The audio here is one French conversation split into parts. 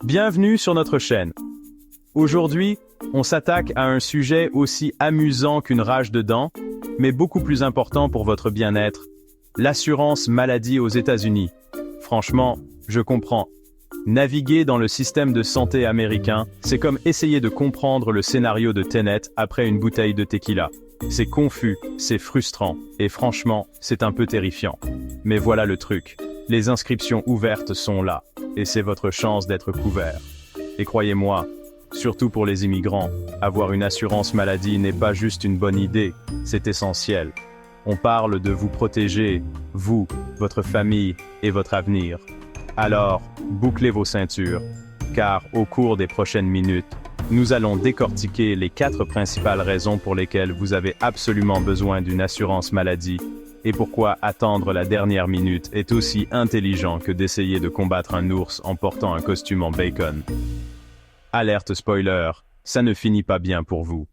Bienvenue sur notre chaîne. Aujourd'hui, on s'attaque à un sujet aussi amusant qu'une rage de dents, mais beaucoup plus important pour votre bien-être, l'assurance maladie aux États-Unis. Franchement, je comprends. Naviguer dans le système de santé américain, c'est comme essayer de comprendre le scénario de Tenet après une bouteille de tequila. C'est confus, c'est frustrant, et franchement, c'est un peu terrifiant. Mais voilà le truc, les inscriptions ouvertes sont là, et c'est votre chance d'être couvert. Et croyez-moi, surtout pour les immigrants, avoir une assurance maladie n'est pas juste une bonne idée, c'est essentiel. On parle de vous protéger, vous, votre famille et votre avenir. Alors, bouclez vos ceintures, car au cours des prochaines minutes, nous allons décortiquer les 4 principales raisons pour lesquelles vous avez absolument besoin d'une assurance maladie et pourquoi attendre la dernière minute est aussi intelligent que d'essayer de combattre un ours en portant un costume en bacon. Alerte spoiler, ça ne finit pas bien pour vous.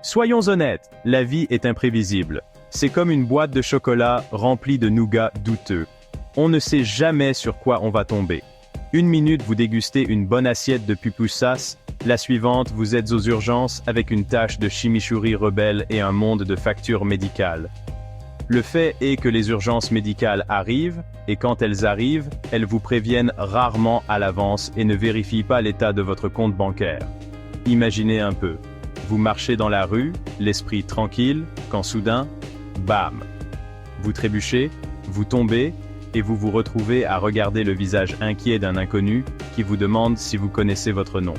Soyons honnêtes, la vie est imprévisible. C'est comme une boîte de chocolat remplie de nougat douteux. On ne sait jamais sur quoi on va tomber. Une minute, vous dégustez une bonne assiette de pupusas, la suivante, vous êtes aux urgences avec une tâche de chimichurri rebelle et un monde de factures médicales. Le fait est que les urgences médicales arrivent, et quand elles arrivent, elles vous préviennent rarement à l'avance et ne vérifient pas l'état de votre compte bancaire. Imaginez un peu. Vous marchez dans la rue, l'esprit tranquille, quand soudain, bam! Vous trébuchez, vous tombez, et vous vous retrouvez à regarder le visage inquiet d'un inconnu qui vous demande si vous connaissez votre nom.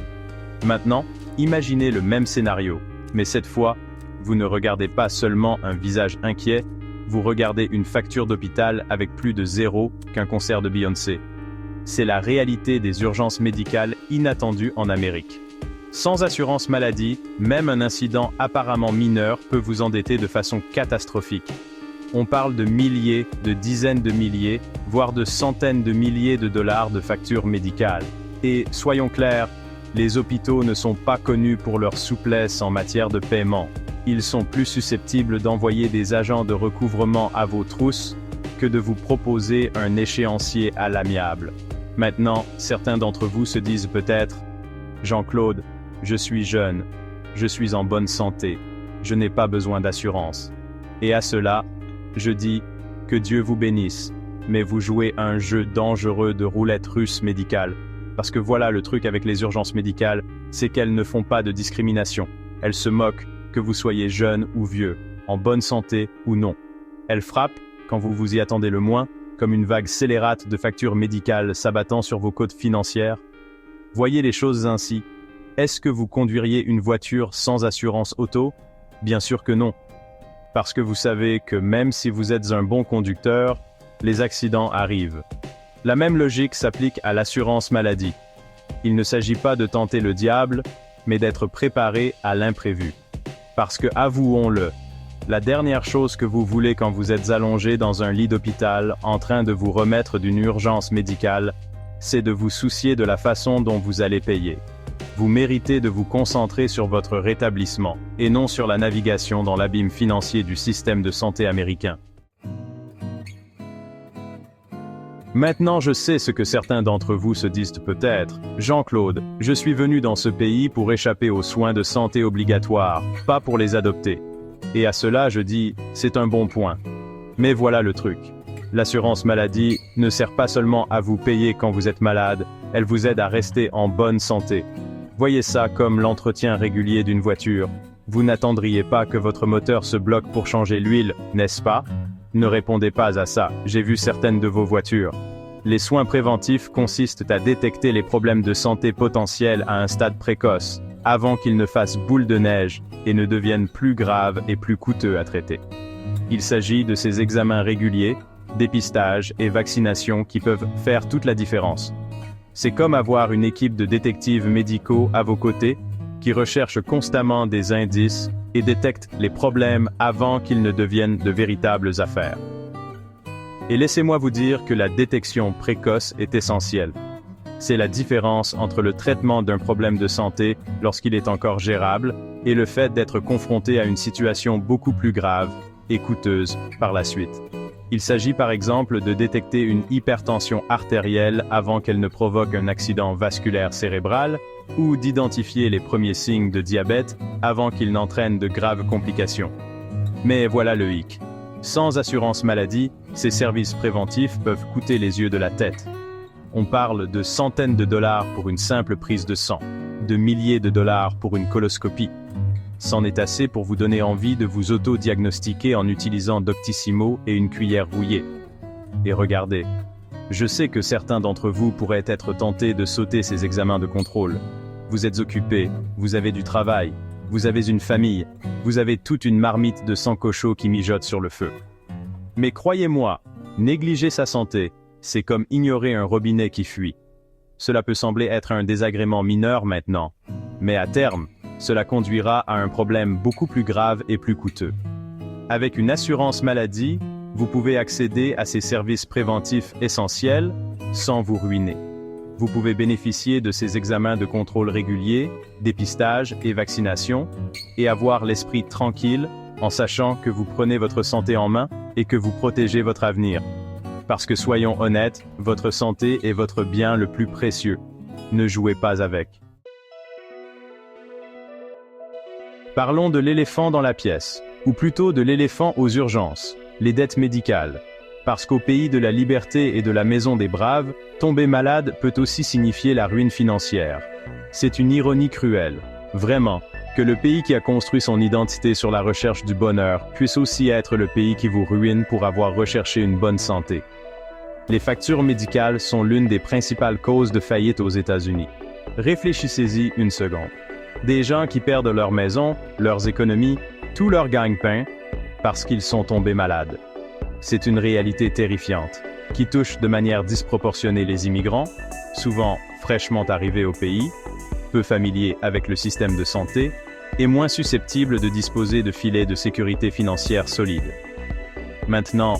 Maintenant, imaginez le même scénario, mais cette fois, vous ne regardez pas seulement un visage inquiet, vous regardez une facture d'hôpital avec plus de 0 qu'un concert de Beyoncé. C'est la réalité des urgences médicales inattendues en Amérique. Sans assurance maladie, même un incident apparemment mineur peut vous endetter de façon catastrophique. On parle de milliers, de dizaines de milliers, voire de centaines de milliers de dollars de factures médicales. Et, soyons clairs, les hôpitaux ne sont pas connus pour leur souplesse en matière de paiement. Ils sont plus susceptibles d'envoyer des agents de recouvrement à vos trousses que de vous proposer un échéancier à l'amiable. Maintenant, certains d'entre vous se disent peut-être « Jean-Claude, je suis jeune, je suis en bonne santé, je n'ai pas besoin d'assurance. » Et à cela, je dis que Dieu vous bénisse, mais vous jouez un jeu dangereux de roulette russe médicale. Parce que voilà le truc avec les urgences médicales, c'est qu'elles ne font pas de discrimination. Elles se moquent que vous soyez jeune ou vieux, en bonne santé ou non. Elles frappent, quand vous vous y attendez le moins, comme une vague scélérate de factures médicales s'abattant sur vos côtes financières. Voyez les choses ainsi. Est-ce que vous conduiriez une voiture sans assurance auto? Bien sûr que non. Parce que vous savez que même si vous êtes un bon conducteur, les accidents arrivent. La même logique s'applique à l'assurance maladie. Il ne s'agit pas de tenter le diable, mais d'être préparé à l'imprévu. Parce que, avouons-le, la dernière chose que vous voulez quand vous êtes allongé dans un lit d'hôpital en train de vous remettre d'une urgence médicale, c'est de vous soucier de la façon dont vous allez payer. Vous méritez de vous concentrer sur votre rétablissement, et non sur la navigation dans l'abîme financier du système de santé américain. Maintenant, je sais ce que certains d'entre vous se disent peut-être. Jean-Claude, je suis venu dans ce pays pour échapper aux soins de santé obligatoires, pas pour les adopter. Et à cela, je dis, c'est un bon point. Mais voilà le truc. L'assurance maladie ne sert pas seulement à vous payer quand vous êtes malade, elle vous aide à rester en bonne santé. Voyez ça comme l'entretien régulier d'une voiture. Vous n'attendriez pas que votre moteur se bloque pour changer l'huile, n'est-ce pas? Ne répondez pas à ça, j'ai vu certaines de vos voitures. Les soins préventifs consistent à détecter les problèmes de santé potentiels à un stade précoce, avant qu'ils ne fassent boule de neige et ne deviennent plus graves et plus coûteux à traiter. Il s'agit de ces examens réguliers, dépistage et vaccination qui peuvent faire toute la différence. C'est comme avoir une équipe de détectives médicaux à vos côtés qui recherchent constamment des indices et détectent les problèmes avant qu'ils ne deviennent de véritables affaires. Et laissez-moi vous dire que la détection précoce est essentielle. C'est la différence entre le traitement d'un problème de santé lorsqu'il est encore gérable et le fait d'être confronté à une situation beaucoup plus grave et coûteuse par la suite. Il s'agit par exemple de détecter une hypertension artérielle avant qu'elle ne provoque un accident vasculaire cérébral, ou d'identifier les premiers signes de diabète avant qu'il n'entraîne de graves complications. Mais voilà le hic. Sans assurance maladie, ces services préventifs peuvent coûter les yeux de la tête. On parle de centaines de dollars pour une simple prise de sang, de milliers de dollars pour une coloscopie. C'en est assez pour vous donner envie de vous auto-diagnostiquer en utilisant Doctissimo et une cuillère rouillée. Et regardez, je sais que certains d'entre vous pourraient être tentés de sauter ces examens de contrôle. Vous êtes occupés, vous avez du travail, vous avez une famille, vous avez toute une marmite de sang cochon qui mijote sur le feu. Mais croyez-moi, négliger sa santé, c'est comme ignorer un robinet qui fuit. Cela peut sembler être un désagrément mineur maintenant, mais à terme, cela conduira à un problème beaucoup plus grave et plus coûteux. Avec une assurance maladie, vous pouvez accéder à ces services préventifs essentiels sans vous ruiner. Vous pouvez bénéficier de ces examens de contrôle réguliers, dépistage et vaccination, et avoir l'esprit tranquille en sachant que vous prenez votre santé en main et que vous protégez votre avenir. Parce que soyons honnêtes, votre santé est votre bien le plus précieux. Ne jouez pas avec. Parlons de l'éléphant dans la pièce, ou plutôt de l'éléphant aux urgences, les dettes médicales. Parce qu'au pays de la liberté et de la maison des braves, tomber malade peut aussi signifier la ruine financière. C'est une ironie cruelle, vraiment, que le pays qui a construit son identité sur la recherche du bonheur puisse aussi être le pays qui vous ruine pour avoir recherché une bonne santé. Les factures médicales sont l'une des principales causes de faillite aux États-Unis. Réfléchissez-y une seconde. Des gens qui perdent leur maison, leurs économies, tout leur gagne-pain, parce qu'ils sont tombés malades. C'est une réalité terrifiante, qui touche de manière disproportionnée les immigrants, souvent fraîchement arrivés au pays, peu familiers avec le système de santé, et moins susceptibles de disposer de filets de sécurité financière solides. Maintenant,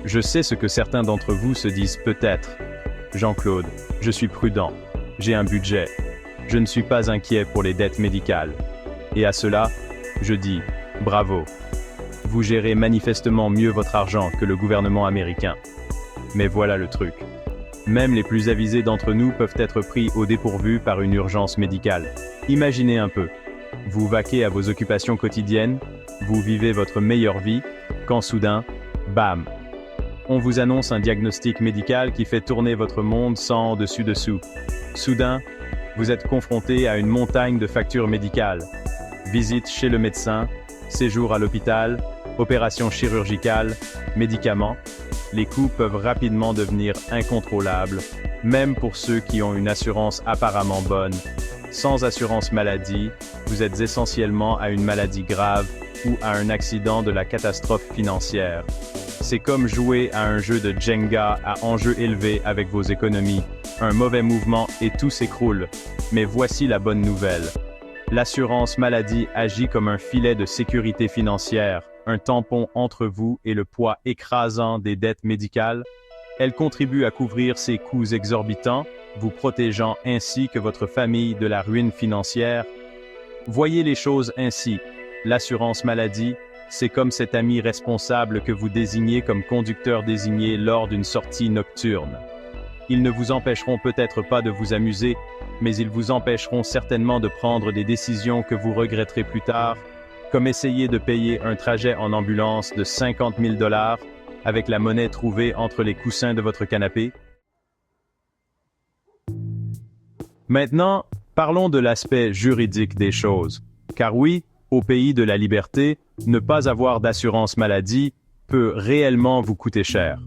je sais ce que certains d'entre vous se disent peut-être. Jean-Claude, je suis prudent, j'ai un budget, je ne suis pas inquiet pour les dettes médicales. Et à cela, je dis, bravo. Vous gérez manifestement mieux votre argent que le gouvernement américain. Mais voilà le truc. Même les plus avisés d'entre nous peuvent être pris au dépourvu par une urgence médicale. Imaginez un peu. Vous vaquez à vos occupations quotidiennes, vous vivez votre meilleure vie, quand soudain, bam! On vous annonce un diagnostic médical qui fait tourner votre monde sans dessus-dessous. Soudain, vous êtes confronté à une montagne de factures médicales. Visite chez le médecin, séjour à l'hôpital, opérations chirurgicales, médicaments. Les coûts peuvent rapidement devenir incontrôlables, même pour ceux qui ont une assurance apparemment bonne. Sans assurance maladie, vous êtes essentiellement à une maladie grave ou à un accident de la catastrophe financière. C'est comme jouer à un jeu de Jenga à enjeu élevé avec vos économies. Un mauvais mouvement et tout s'écroule. Mais voici la bonne nouvelle. L'assurance maladie agit comme un filet de sécurité financière, un tampon entre vous et le poids écrasant des dettes médicales. Elle contribue à couvrir ces coûts exorbitants, vous protégeant ainsi que votre famille de la ruine financière. Voyez les choses ainsi. L'assurance maladie, c'est comme cet ami responsable que vous désignez comme conducteur désigné lors d'une sortie nocturne. Ils ne vous empêcheront peut-être pas de vous amuser, mais ils vous empêcheront certainement de prendre des décisions que vous regretterez plus tard, comme essayer de payer un trajet en ambulance de 50 000 $ avec la monnaie trouvée entre les coussins de votre canapé. Maintenant, parlons de l'aspect juridique des choses. Car oui, au pays de la liberté, ne pas avoir d'assurance maladie peut réellement vous coûter cher.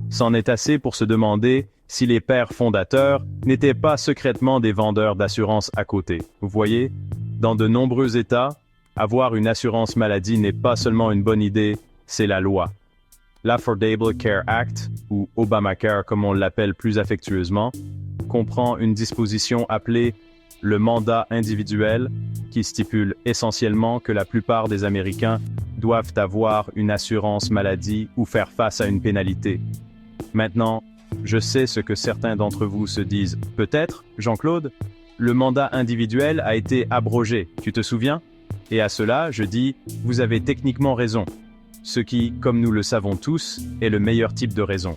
C'en est assez pour se demander si les pères fondateurs n'étaient pas secrètement des vendeurs d'assurance à côté. Vous voyez, dans de nombreux États, avoir une assurance maladie n'est pas seulement une bonne idée, c'est la loi. L'Affordable Care Act, ou Obamacare comme on l'appelle plus affectueusement, comprend une disposition appelée le mandat individuel, qui stipule essentiellement que la plupart des Américains doivent avoir une assurance maladie ou faire face à une pénalité. Maintenant, je sais ce que certains d'entre vous se disent. Peut-être, Jean-Claude, le mandat individuel a été abrogé, tu te souviens? Et à cela, je dis, vous avez techniquement raison. ce qui, comme nous le savons tous, est le meilleur type de raison.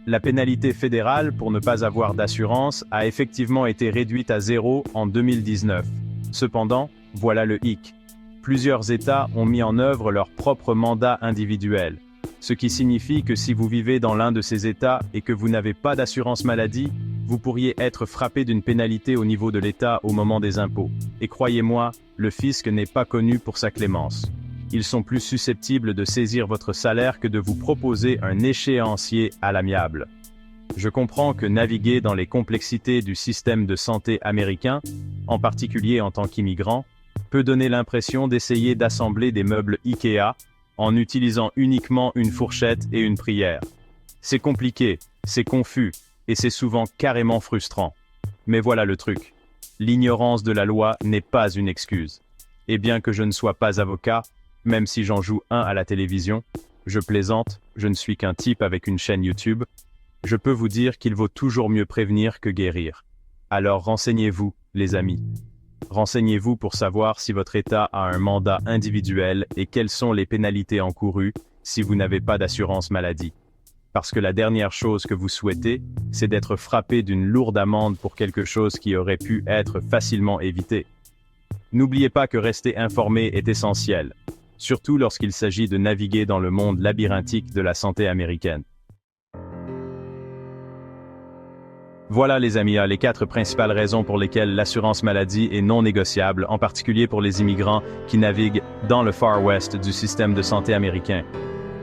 La pénalité fédérale pour ne pas avoir d'assurance a effectivement été réduite à 0 en 2019. Cependant, voilà le hic. Plusieurs États ont mis en œuvre leur propre mandat individuel, ce qui signifie que si vous vivez dans l'un de ces États et que vous n'avez pas d'assurance maladie, vous pourriez être frappé d'une pénalité au niveau de l'État au moment des impôts. Et croyez-moi, le fisc n'est pas connu pour sa clémence. Ils sont plus susceptibles de saisir votre salaire que de vous proposer un échéancier à l'amiable. Je comprends que naviguer dans les complexités du système de santé américain, en particulier en tant qu'immigrant, peut donner l'impression d'essayer d'assembler des meubles IKEA en utilisant uniquement une fourchette et une prière. C'est compliqué, c'est confus, et c'est souvent carrément frustrant. Mais voilà le truc. L'ignorance de la loi n'est pas une excuse. Et bien que je ne sois pas avocat, même si j'en joue un à la télévision, je plaisante, je ne suis qu'un type avec une chaîne YouTube, je peux vous dire qu'il vaut toujours mieux prévenir que guérir. Alors renseignez-vous, les amis. Renseignez-vous pour savoir si votre État a un mandat individuel et quelles sont les pénalités encourues si vous n'avez pas d'assurance maladie. Parce que la dernière chose que vous souhaitez, c'est d'être frappé d'une lourde amende pour quelque chose qui aurait pu être facilement évité. N'oubliez pas que rester informé est essentiel, surtout lorsqu'il s'agit de naviguer dans le monde labyrinthique de la santé américaine. Voilà les amis, les 4 principales raisons pour lesquelles l'assurance maladie est non négociable, en particulier pour les immigrants qui naviguent dans le Far West du système de santé américain.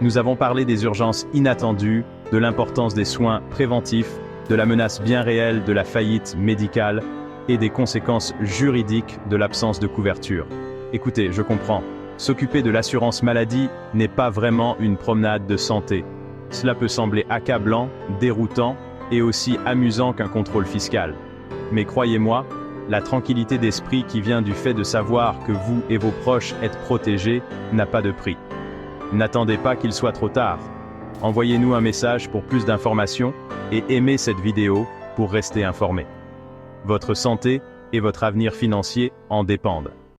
Nous avons parlé des urgences inattendues, de l'importance des soins préventifs, de la menace bien réelle de la faillite médicale et des conséquences juridiques de l'absence de couverture. Écoutez, je comprends. S'occuper de l'assurance maladie n'est pas vraiment une promenade de santé. Cela peut sembler accablant, déroutant, et aussi amusant qu'un contrôle fiscal. Mais croyez-moi, la tranquillité d'esprit qui vient du fait de savoir que vous et vos proches êtes protégés n'a pas de prix. N'attendez pas qu'il soit trop tard. Envoyez-nous un message pour plus d'informations et aimez cette vidéo pour rester informé. Votre santé et votre avenir financier en dépendent.